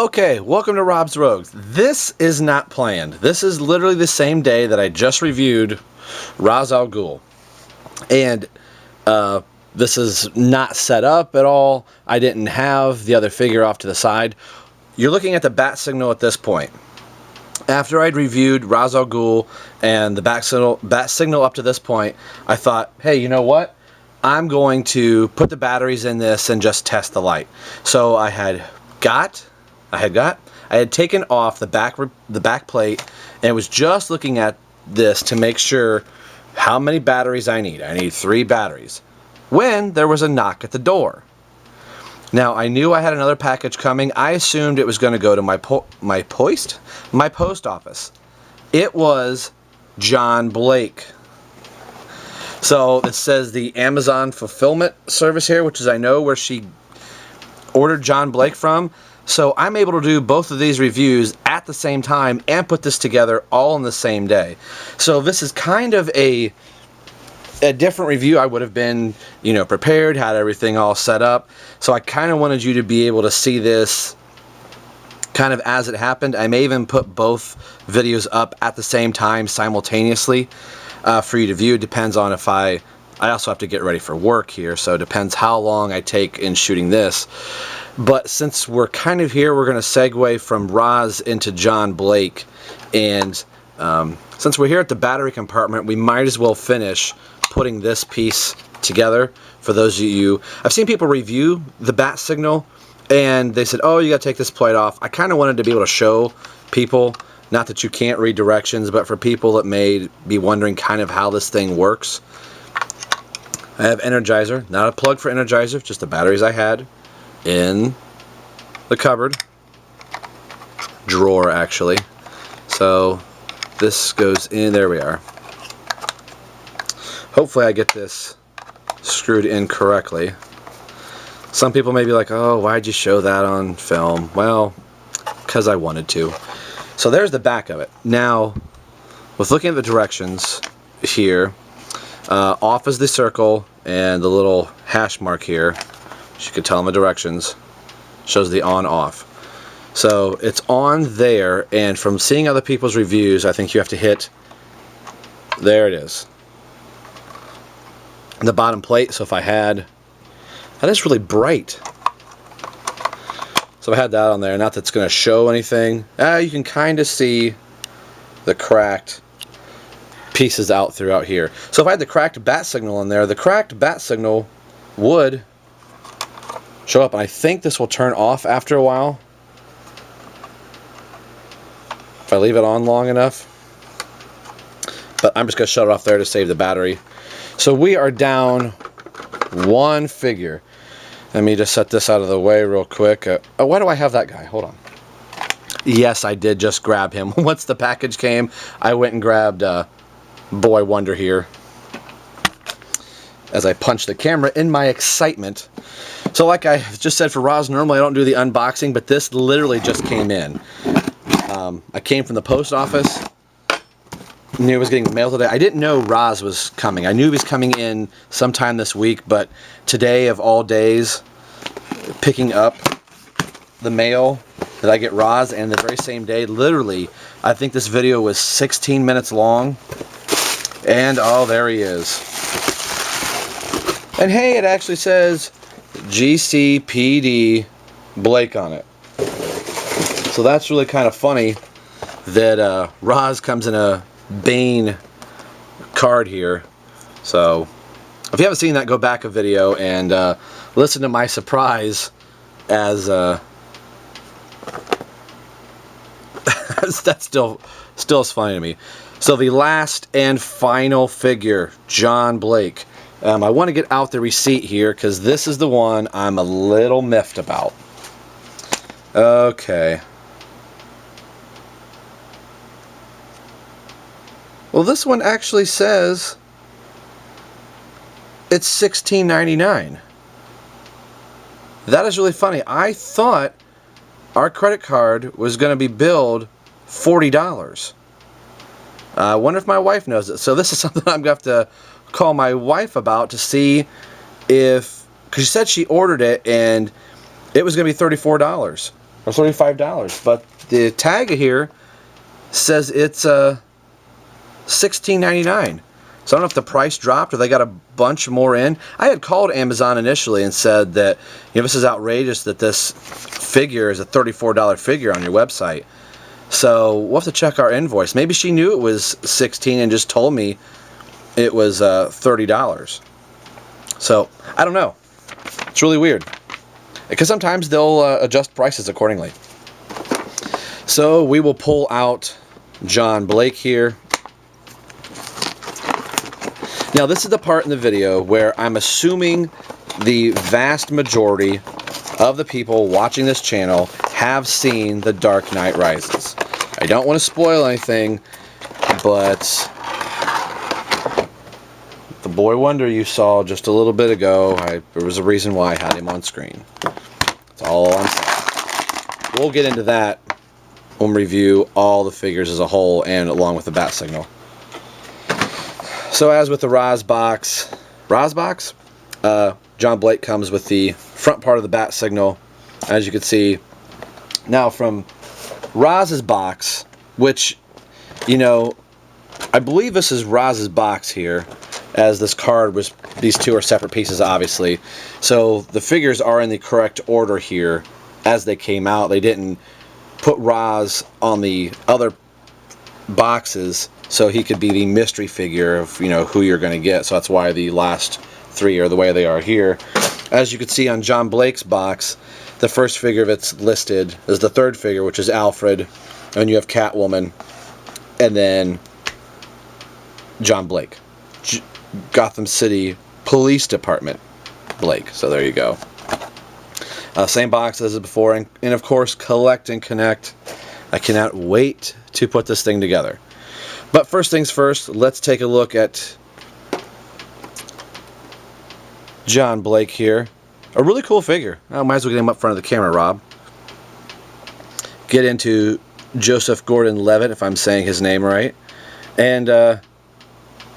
Okay, welcome to Rob's Rogues. This is not planned. This is literally the same day that I just reviewed Ghul. And this is not set up at all. I didn't have the other figure off to the side. You're looking at the bat signal at this point. After I'd reviewed Ghul and the bat signal up to this point, I thought, hey, you know what? I'm going to put the batteries in this and just test the light. So I had taken off the back plate and was just looking at this to make sure how many batteries I need. I need 3 batteries. When there was a knock at the door. Now I knew I had another package coming. I assumed it was going to go to my post office. It was John Blake. So it says the Amazon fulfillment service here, which is I know where she ordered John Blake from. So I'm able to do both of these reviews at the same time and put this together all in the same day. So this is kind of a different review. I would have been, prepared, had everything all set up. So I kind of wanted you to be able to see this kind of as it happened. I may even put both videos up at the same time simultaneously for you to view. It depends on if I also have to get ready for work here, so it depends how long I take in shooting this. But since we're kind of here, we're going to segue from Roz into John Blake. And since we're here at the battery compartment, we might as well finish putting this piece together. For those of you, I've seen people review the bat signal, and they said, oh, you got to take this plate off. I kind of wanted to be able to show people, not that you can't read directions, but for people that may be wondering kind of how this thing works. I have Energizer, not a plug for Energizer, just the batteries I had in the cupboard drawer, actually. So this goes in. There we are. Hopefully I get this screwed in correctly. Some people may be like, oh, why'd you show that on film? Well, because I wanted to. So there's the back of it. Now, with looking at the directions here, off is the circle, and the little hash mark here, as you can tell in the directions, shows the on-off. So it's on there, and from seeing other people's reviews, I think you have to hit, there it is, the bottom plate. So if I had, that is really bright. So I had that on there, not that it's going to show anything. You can kind of see the cracked pieces out throughout here. So if I had the cracked bat signal in there, the cracked bat signal would show up, and I think this will turn off after a while if I leave it on long enough. But I'm just going to shut it off there to save the battery. So we are down one figure. Let me just set this out of the way real quick. Oh, why do I have that guy? Hold on. Yes, I did just grab him. Once the package came, I went and grabbed Boy Wonder here as I punched the camera in my excitement. So like I just said for Roz, normally I don't do the unboxing, but this literally just came in. I came from the post office, knew it was getting mailed today. I didn't know Roz was coming. I knew he was coming in sometime this week, but today of all days, picking up the mail that I get Roz, and the very same day, literally, I think this video was 16 minutes long. And oh, there he is. And hey, it actually says GCPD Blake on it. So that's really kind of funny that Roz comes in a Bane card here. So if you haven't seen that, go back a video and listen to my surprise as that's still is funny to me. So the last and final figure, John Blake. I want to get out the receipt here because this is the one I'm a little miffed about. Okay. Well, this one actually says it's $16.99. That is really funny. I thought our credit card was going to be billed $40. I wonder if my wife knows it. So this is something I'm going to have to call my wife about to see if, because she said she ordered it and it was going to be $34. or $35. But the tag here says it's $16.99. So I don't know if the price dropped or they got a bunch more in. I had called Amazon initially and said that, this is outrageous that this figure is a $34 figure on your website. So we'll have to check our invoice. Maybe she knew it was $16 and just told me it was $30. So I don't know. It's really weird. Because sometimes they'll adjust prices accordingly. So we will pull out John Blake here. Now this is the part in the video where I'm assuming the vast majority of the people watching this channel have seen The Dark Knight Rises. I don't want to spoil anything, but the Boy Wonder you saw just a little bit ago, there was a reason why I had him on screen. That's all I'm saying. We'll get into that when we review all the figures as a whole and along with the bat signal. So as with the Roz box, John Blake comes with the front part of the bat signal, as you can see. Now from Roz's box, which, I believe this is Roz's box here, as this card was, these two are separate pieces obviously. So the figures are in the correct order here as they came out. They didn't put Roz on the other boxes so he could be the mystery figure of who you're going to get. So that's why the last three are the way they are here. As you can see on John Blake's box, the first figure that's listed is the third figure, which is Alfred, and you have Catwoman, and then John Blake, Gotham City Police Department Blake. So there you go. Same box as before, and of course collect and connect. I cannot wait to put this thing together. But first things first, let's take a look at John Blake here. A really cool figure. I might as well get him up front of the camera, Rob. Get into Joseph Gordon-Levitt, if I'm saying his name right. And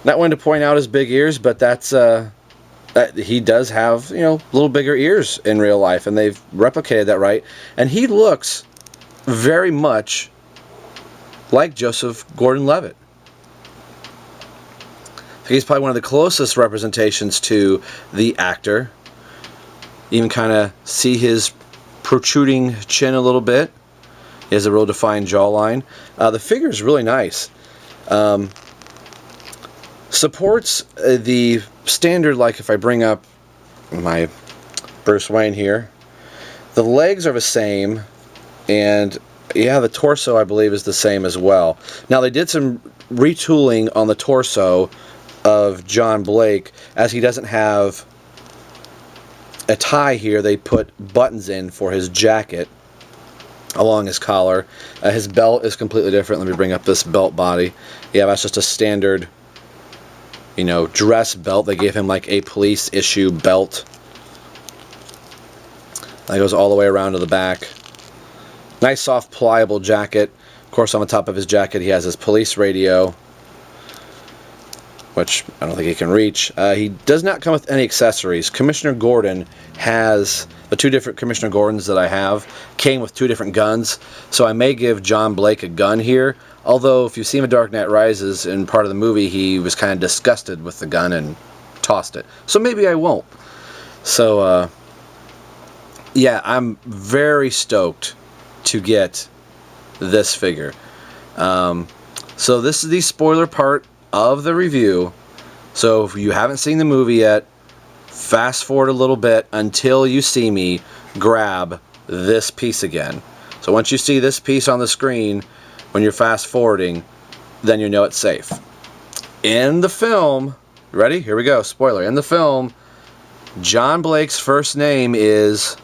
not one to point out his big ears, but that's he does have, little bigger ears in real life, and they've replicated that right. And he looks very much like Joseph Gordon-Levitt. He's probably one of the closest representations to the actor. You can kind of see his protruding chin a little bit. He has a real defined jawline. The figure is really nice. Supports the standard, like if I bring up my Bruce Wayne here, the legs are the same, and yeah, the torso I believe is the same as well. Now they did some retooling on the torso of John Blake, as he doesn't have a tie here. They put buttons in for his jacket along his collar. His belt is completely different. Let me bring up this belt body. Yeah, that's just a standard, dress belt. They gave him like a police issue belt. That goes all the way around to the back. Nice soft pliable jacket. Of course, on the top of his jacket he has his police radio, which I don't think he can reach. He does not come with any accessories. Commissioner Gordon has, the two different Commissioner Gordons that I have came with two different guns, so I may give John Blake a gun here, although if you see him in Dark Knight Rises, in part of the movie, he was kind of disgusted with the gun and tossed it. So maybe I won't. So, yeah, I'm very stoked to get this figure. So this is the spoiler part of the review. So if you haven't seen the movie yet, fast forward a little bit until you see me grab this piece again. So once you see this piece on the screen, when you're fast forwarding, then you know it's safe. In the film, ready? Here we go, spoiler. In the film, John Blake's first name is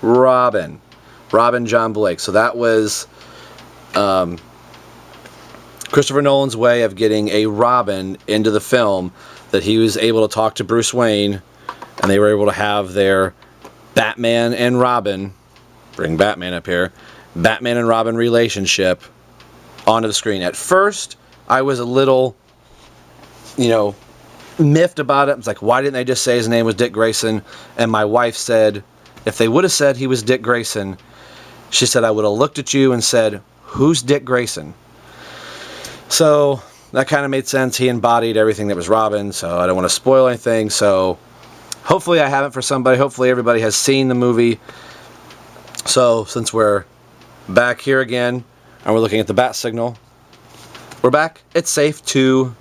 Robin. Robin John Blake. So that was Christopher Nolan's way of getting a Robin into the film, that he was able to talk to Bruce Wayne, and they were able to have their Batman and Robin, bring Batman up here, Batman and Robin relationship onto the screen. At first, I was a little, miffed about it. I was like, why didn't they just say his name was Dick Grayson? And my wife said, if they would have said he was Dick Grayson, She said, I would have looked at you and said, who's Dick Grayson? So that kind of made sense. He embodied everything that was Robin, so I don't want to spoil anything. So hopefully I haven't for somebody. Hopefully everybody has seen the movie. So since we're back here again and we're looking at the bat signal, we're back. It's safe to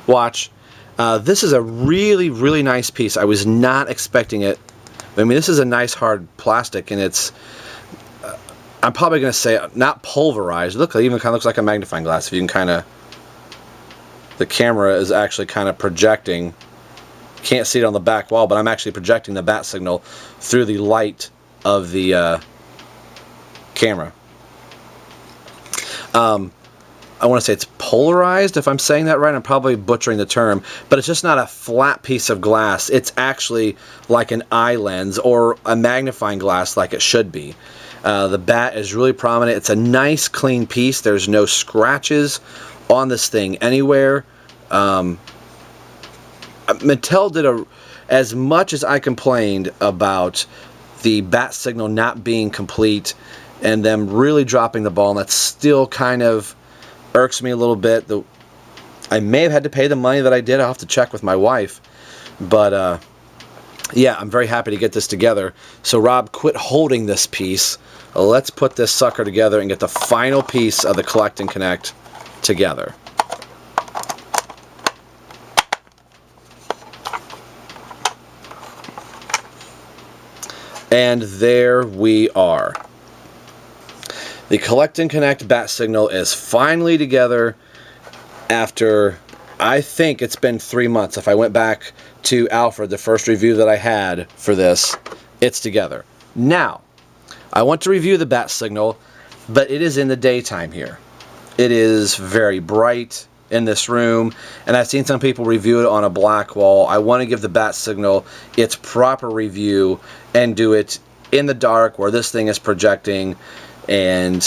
watch. This is a really, really nice piece. I was not expecting it. I mean, this is a nice hard plastic, and it's, I'm probably going to say, not pulverized. Look, it even kind of looks like a magnifying glass. If you can kind of, the camera is actually kind of projecting. Can't see it on the back wall, but I'm actually projecting the bat signal through the light of the camera. I want to say it's polarized, if I'm saying that right. I'm probably butchering the term, but it's just not a flat piece of glass. It's actually like an eye lens or a magnifying glass like it should be. The bat is really prominent. It's a nice clean piece. There's no scratches on this thing anywhere. Mattel did as much as I complained about the bat signal not being complete and them really dropping the ball, and that still kind of irks me a little bit. I may have had to pay the money that I did. I'll have to check with my wife. But yeah, I'm very happy to get this together. So Rob, quit holding this piece. Let's put this sucker together and get the final piece of the Collect and Connect together. And there we are. The Collect and Connect bat signal is finally together after, I think it's been 3 months. If I went back to Alfred, the first review that I had for this, it's together. Now, I want to review the bat signal, but it is in the daytime here. It is very bright in this room, and I've seen some people review it on a black wall. I want to give the bat signal its proper review and do it in the dark where this thing is projecting, and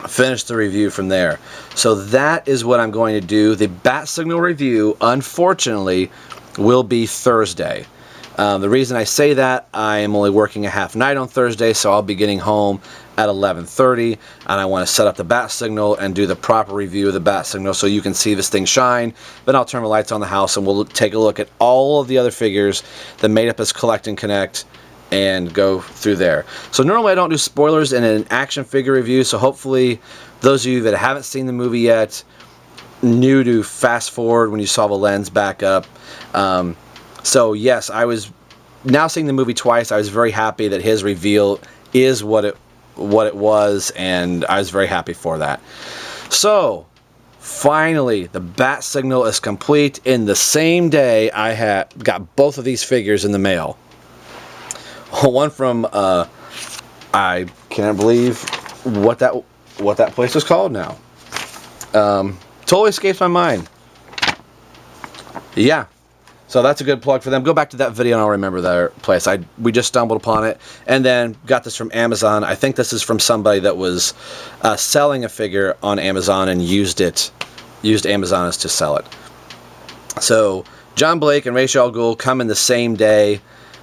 finish the review from there. So that is what I'm going to do. The bat signal review, unfortunately, will be Thursday. The reason I say that, I am only working a half night on Thursday, so I'll be getting home at 11:30, and I want to set up the bat signal and do the proper review of the bat signal so you can see this thing shine. Then I'll turn the lights on the house and we'll take a look at all of the other figures that made up this Collect and Connect and go through there. So normally I don't do spoilers in an action figure review, so hopefully those of you that haven't seen the movie yet knew to fast forward when you saw the lens back up. So yes, I was now seeing the movie twice. I was very happy that his reveal is what it was, and I was very happy for that. So finally, the bat signal is complete. In the same day, I got both of these figures in the mail. One from I can't believe what that place was called now. Totally escapes my mind. Yeah. So that's a good plug for them. Go back to that video and I'll remember their place. We just stumbled upon it and then got this from Amazon. I think this is from somebody that was selling a figure on Amazon and used Amazon as to sell it. So John Blake and Rachel Ghul come in the same day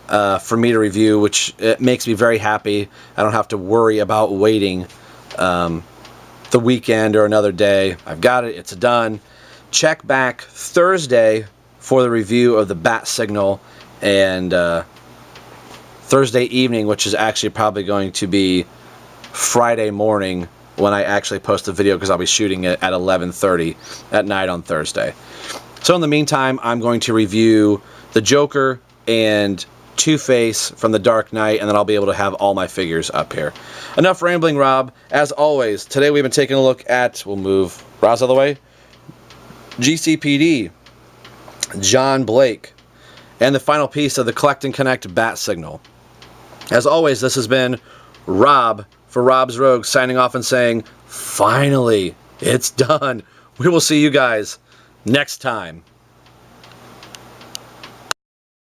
for me to review, which it makes me very happy. I don't have to worry about waiting the weekend or another day. I've got it. It's done. Check back Thursday for the review of the bat signal, and Thursday evening, which is actually probably going to be Friday morning when I actually post the video, because I'll be shooting it at 11:30 at night on Thursday. So in the meantime, I'm going to review the Joker and Two-Face from The Dark Knight, and then I'll be able to have all my figures up here. Enough rambling, Rob. As always, today we've been taking a look at, we'll move Rob's out of the way, GCPD John Blake, and the final piece of the Collect and Connect bat signal. As always, this has been Rob for Rob's Rogue, signing off and saying, finally, it's done. We will see you guys next time.